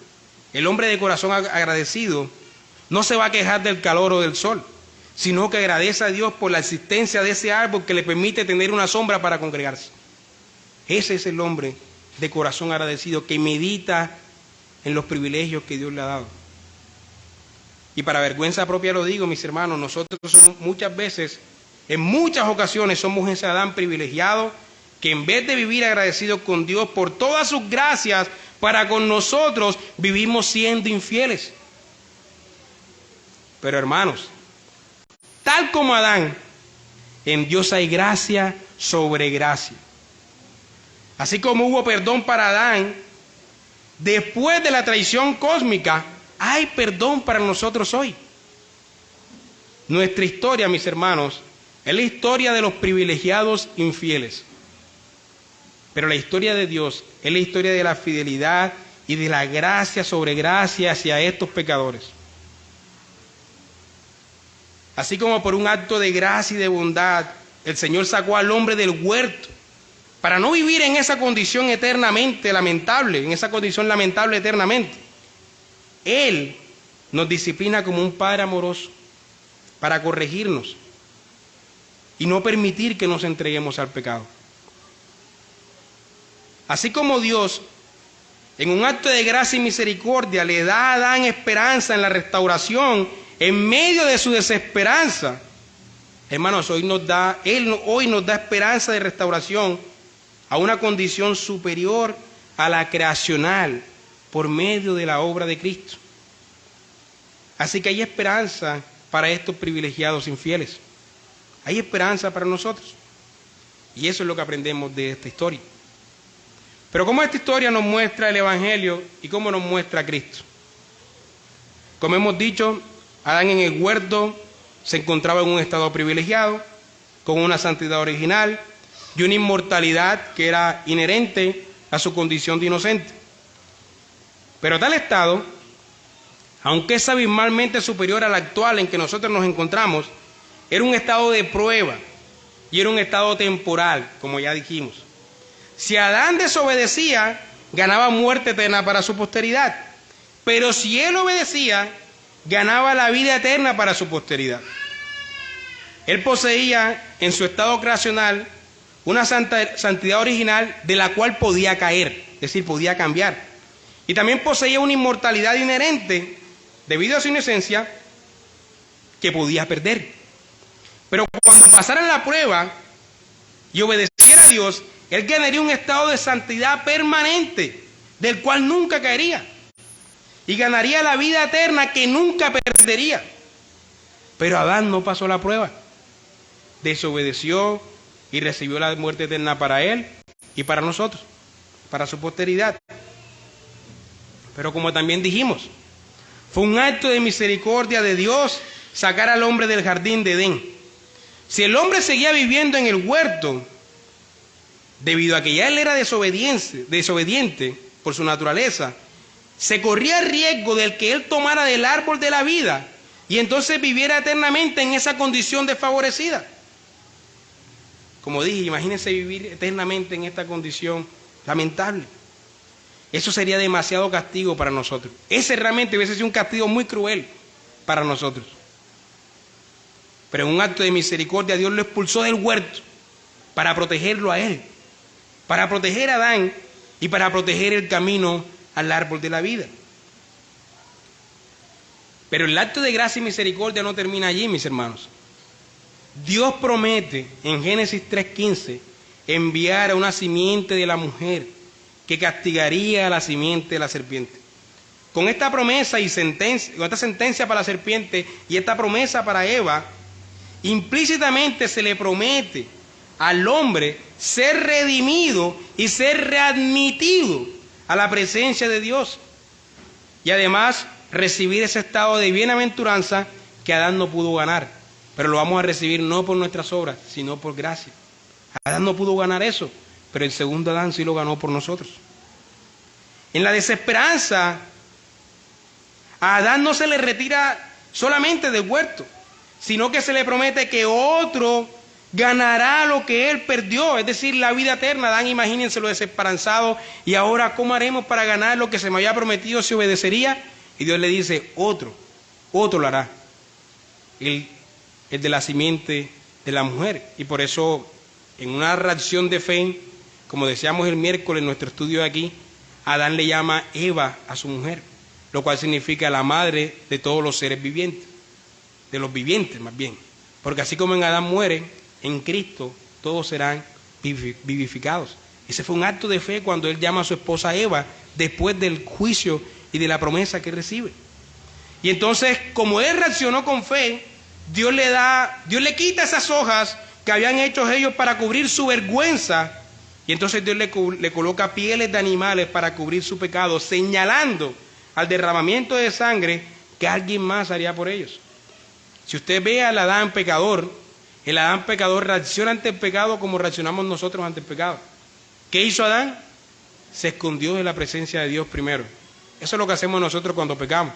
Speaker 1: el hombre de corazón agradecido no se va a quejar del calor o del sol, sino que agradece a Dios por la existencia de ese árbol que le permite tener una sombra para congregarse. Ese es el hombre de corazón agradecido que medita en los privilegios que Dios le ha dado. Y para vergüenza propia lo digo, mis hermanos, nosotros somos muchas veces, en muchas ocasiones, somos ese Adán privilegiado que en vez de vivir agradecidos con Dios por todas sus gracias para con nosotros, vivimos siendo infieles. Pero hermanos, tal como Adán, en Dios hay gracia sobre gracia. Así como hubo perdón para Adán, después de la traición cósmica, hay perdón para nosotros hoy. Nuestra historia, mis hermanos, es la historia de los privilegiados infieles. Pero la historia de Dios es la historia de la fidelidad y de la gracia sobre gracia hacia estos pecadores. Así como por un acto de gracia y de bondad, el Señor sacó al hombre del huerto para no vivir en esa condición eternamente lamentable, en esa condición lamentable eternamente. Él nos disciplina como un Padre amoroso para corregirnos y no permitir que nos entreguemos al pecado. Así como Dios, en un acto de gracia y misericordia, le da a Adán esperanza en la restauración en medio de su desesperanza, hermanos, Él hoy nos da esperanza de restauración a una condición superior a la creacional por medio de la obra de Cristo. Así que hay esperanza para estos privilegiados infieles. Hay esperanza para nosotros. Y eso es lo que aprendemos de esta historia. Pero ¿cómo esta historia nos muestra el Evangelio y cómo nos muestra a Cristo? Como hemos dicho, Adán en el huerto se encontraba en un estado privilegiado, con una santidad original y una inmortalidad que era inherente a su condición de inocente. Pero tal estado, aunque es abismalmente superior al actual en que nosotros nos encontramos, era un estado de prueba y era un estado temporal, como ya dijimos. Si Adán desobedecía, ganaba muerte eterna para su posteridad. Pero si él obedecía, ganaba la vida eterna para su posteridad. Él poseía en su estado creacional una santidad original de la cual podía caer, es decir, podía cambiar. Y también poseía una inmortalidad inherente, debido a su inocencia, que podía perder. Pero cuando pasara la prueba y obedeciera a Dios, Él ganaría un estado de santidad permanente, del cual nunca caería. Y ganaría la vida eterna que nunca perdería. Pero Adán no pasó la prueba. Desobedeció y recibió la muerte eterna para él y para nosotros, para su posteridad. Pero como también dijimos, fue un acto de misericordia de Dios sacar al hombre del jardín de Edén. Si el hombre seguía viviendo en el huerto, debido a que ya él era desobediente por su naturaleza, se corría el riesgo del que él tomara del árbol de la vida y entonces viviera eternamente en esa condición desfavorecida. Como dije, imagínense vivir eternamente en esta condición lamentable. Eso sería demasiado castigo para nosotros. Ese realmente hubiese sido un castigo muy cruel para nosotros. Pero en un acto de misericordia Dios lo expulsó del huerto para protegerlo a él, para proteger a Adán y para proteger el camino al árbol de la vida. Pero el acto de gracia y misericordia no termina allí, mis hermanos. Dios promete en Génesis 3:15 enviar a una simiente de la mujer que castigaría a la simiente de la serpiente. Con esta promesa y sentencia, con esta sentencia para la serpiente y esta promesa para Eva, implícitamente se le promete al hombre ser redimido y ser readmitido a la presencia de Dios. Y además recibir ese estado de bienaventuranza que Adán no pudo ganar. Pero lo vamos a recibir no por nuestras obras, sino por gracia. Adán no pudo ganar eso, pero el segundo Adán sí lo ganó por nosotros. En la desesperanza, a Adán no se le retira solamente del huerto, sino que se le promete que otro ganará lo que él perdió, es decir, la vida eterna. Adán, imagínense lo desesperanzado, y ahora ¿cómo haremos para ganar lo que se me había prometido si obedecería? Y Dios le dice, otro lo hará, el de la simiente de la mujer. Y por eso, en una reacción de fe, como decíamos el miércoles en nuestro estudio de aquí, Adán le llama Eva a su mujer, lo cual significa la madre de todos los seres vivientes, de los vivientes más bien, porque así como en Adán muere, en Cristo todos serán vivificados. Ese fue un acto de fe cuando él llama a su esposa Eva después del juicio y de la promesa que recibe. Y entonces, como él reaccionó con fe, Dios le quita esas hojas que habían hecho ellos para cubrir su vergüenza, y entonces Dios le coloca pieles de animales para cubrir su pecado, señalando al derramamiento de sangre que alguien más haría por ellos. Si usted ve al Adán pecador, el Adán pecador reacciona ante el pecado como reaccionamos nosotros ante el pecado. ¿Qué hizo Adán? Se escondió de la presencia de Dios primero. Eso es lo que hacemos nosotros cuando pecamos.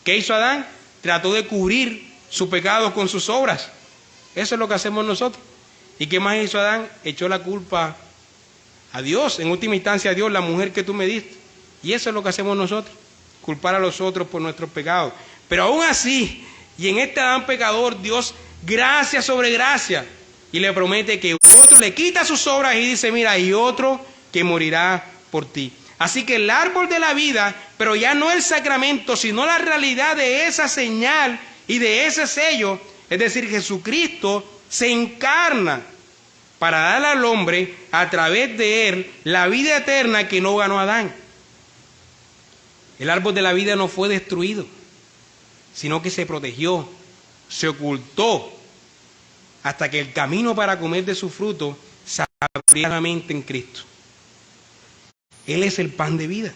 Speaker 1: ¿Qué hizo Adán? Trató de cubrir su pecado con sus obras. Eso es lo que hacemos nosotros. ¿Y qué más hizo Adán? Echó la culpa a Dios, en última instancia a Dios, la mujer que tú me diste. Y eso es lo que hacemos nosotros, culpar a los otros por nuestros pecados. Pero aún así, y en este Adán pecador, Dios, gracia sobre gracia, y le promete que otro le quita sus obras y dice, mira, hay otro que morirá por ti. Así que el árbol de la vida, pero ya no el sacramento, sino la realidad de esa señal y de ese sello, es decir, Jesucristo se encarna para dar al hombre, a través de él, la vida eterna que no ganó Adán. El árbol de la vida no fue destruido, sino que se protegió, se ocultó, hasta que el camino para comer de su fruto se abrió claramente en Cristo. Él es el pan de vida.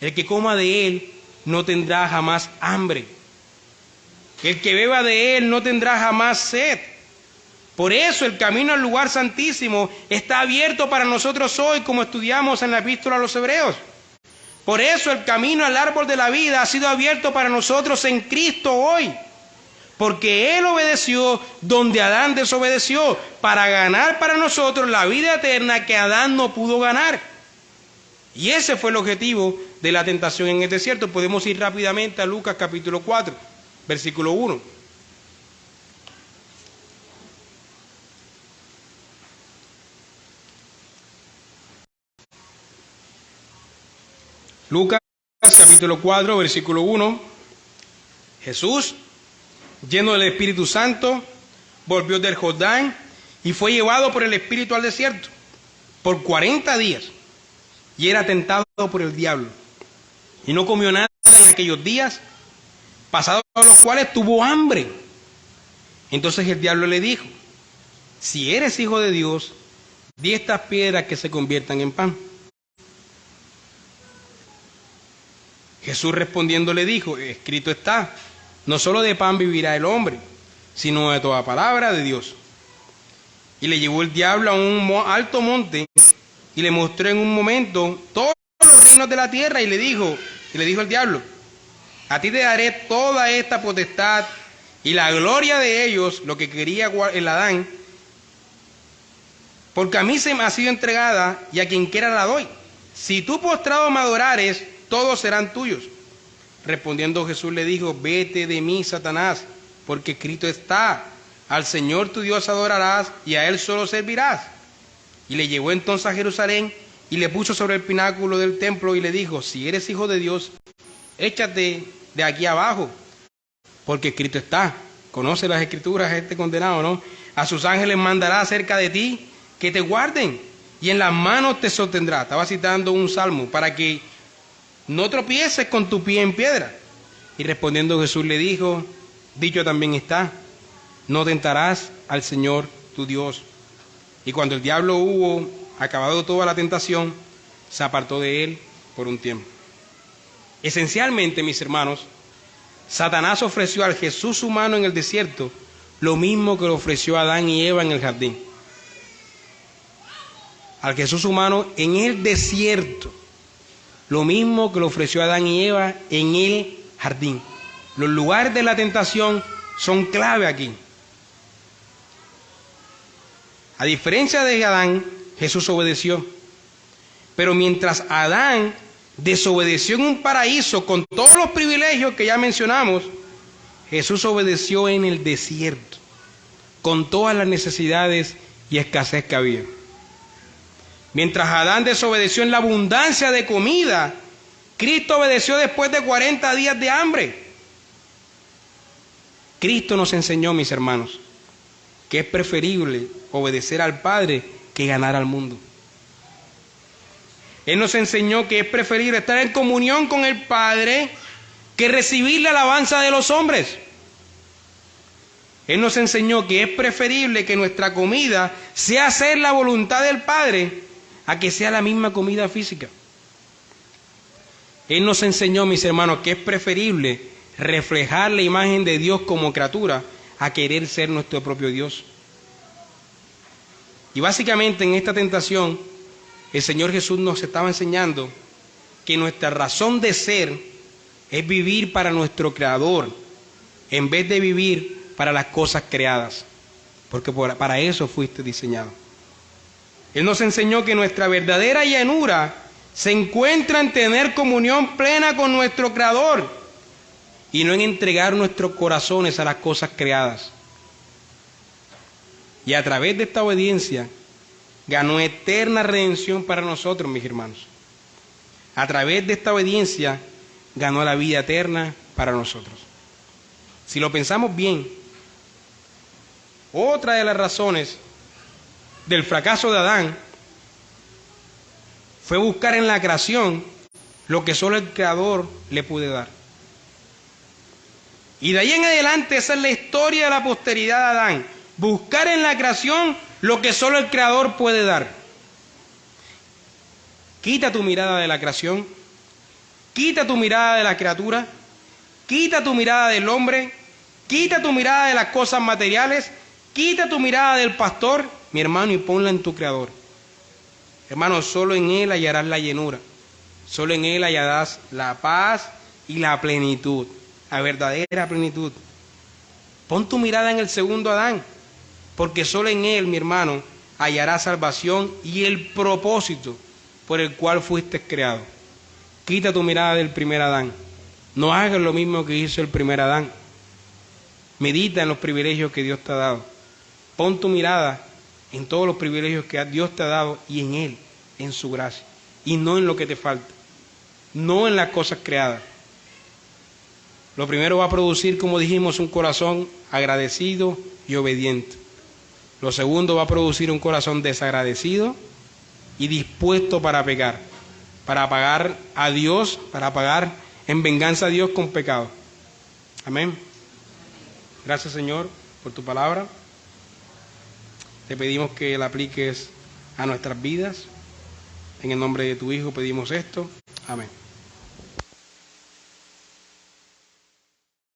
Speaker 1: El que coma de él no tendrá jamás hambre. El que beba de él no tendrá jamás sed. Por eso el camino al lugar santísimo está abierto para nosotros hoy, como estudiamos en la epístola a los Hebreos. Por eso el camino al árbol de la vida ha sido abierto para nosotros en Cristo hoy. Porque Él obedeció donde Adán desobedeció, para ganar para nosotros la vida eterna que Adán no pudo ganar. Y ese fue el objetivo de la tentación en el desierto. Podemos ir rápidamente a Lucas capítulo 4, versículo 1. Lucas capítulo 4, versículo 1. Jesús, lleno del Espíritu Santo, volvió del Jordán y fue llevado por el Espíritu al desierto por 40 días y era tentado por el diablo. Y no comió nada en aquellos días, pasados los cuales tuvo hambre. Entonces el diablo le dijo: si eres hijo de Dios, di estas piedras que se conviertan en pan. Jesús respondiendo le dijo: escrito está, no solo de pan vivirá el hombre, sino de toda palabra de Dios. Y le llevó el diablo a un alto monte y le mostró en un momento todos los reinos de la tierra y le dijo al diablo: a ti te daré toda esta potestad y la gloria de ellos, lo que quería el Adán, porque a mí se me ha sido entregada y a quien quiera la doy. Si tú postrado me adorares, todos serán tuyos. Respondiendo Jesús le dijo: vete de mí, Satanás, porque escrito está, al Señor tu Dios adorarás y a Él solo servirás. Y le llevó entonces a Jerusalén y le puso sobre el pináculo del templo y le dijo: si eres hijo de Dios, échate de aquí abajo, porque escrito está. Conoce las escrituras este condenado, ¿no? A sus ángeles mandará acerca de ti que te guarden y en las manos te sostendrá. Estaba citando un salmo, para que no tropieces con tu pie en piedra. Y respondiendo Jesús le dijo: dicho también está, no tentarás al Señor tu Dios. Y cuando el diablo hubo acabado toda la tentación, se apartó de él por un tiempo. Esencialmente, mis hermanos, Satanás ofreció al Jesús humano en el desierto lo mismo que le ofreció a Adán y Eva en el jardín. Al Jesús humano en el desierto, lo mismo que le ofreció a Adán y Eva en el jardín. Los lugares de la tentación son clave aquí. A diferencia de Adán, Jesús obedeció. Pero mientras Adán desobedeció en un paraíso con todos los privilegios que ya mencionamos, Jesús obedeció en el desierto, con todas las necesidades y escasez que había. Mientras Adán desobedeció en la abundancia de comida, Cristo obedeció después de 40 días de hambre. Cristo nos enseñó, mis hermanos, que es preferible obedecer al Padre que ganar al mundo. Él nos enseñó que es preferible estar en comunión con el Padre que recibir la alabanza de los hombres. Él nos enseñó que es preferible que nuestra comida sea hacer la voluntad del Padre a que sea la misma comida física. Él nos enseñó, mis hermanos, que es preferible reflejar la imagen de Dios como criatura a querer ser nuestro propio Dios. Y básicamente en esta tentación, el Señor Jesús nos estaba enseñando que nuestra razón de ser es vivir para nuestro Creador, en vez de vivir para las cosas creadas, porque para eso fuiste diseñado. Él nos enseñó que nuestra verdadera llenura se encuentra en tener comunión plena con nuestro Creador y no en entregar nuestros corazones a las cosas creadas. Y a través de esta obediencia ganó eterna redención para nosotros, mis hermanos. A través de esta obediencia ganó la vida eterna para nosotros. Si lo pensamos bien, otra de las razones del fracaso de Adán fue buscar en la creación lo que solo el Creador le puede dar. Y de ahí en adelante esa es la historia de la posteridad de Adán. Buscar en la creación lo que solo el Creador puede dar. Quita tu mirada de la creación, quita tu mirada de la criatura, quita tu mirada del hombre, quita tu mirada de las cosas materiales, quita tu mirada del pastor, mi hermano, y ponla en tu Creador. Hermano, solo en Él hallarás la llenura, solo en Él hallarás la paz y la plenitud, la verdadera plenitud. Pon tu mirada en el segundo Adán, porque solo en Él, mi hermano, hallarás salvación y el propósito por el cual fuiste creado. Quita tu mirada del primer Adán. No hagas lo mismo que hizo el primer Adán. Medita en los privilegios que Dios te ha dado. Pon tu mirada en todos los privilegios que Dios te ha dado y en Él, en su gracia. Y no en lo que te falta. No en las cosas creadas. Lo primero va a producir, como dijimos, un corazón agradecido y obediente. Lo segundo va a producir un corazón desagradecido y dispuesto para pecar, para pagar a Dios, para pagar en venganza a Dios con pecado. Amén. Gracias, Señor, por tu palabra. Te pedimos que la apliques a nuestras vidas. En el nombre de tu Hijo pedimos esto. Amén.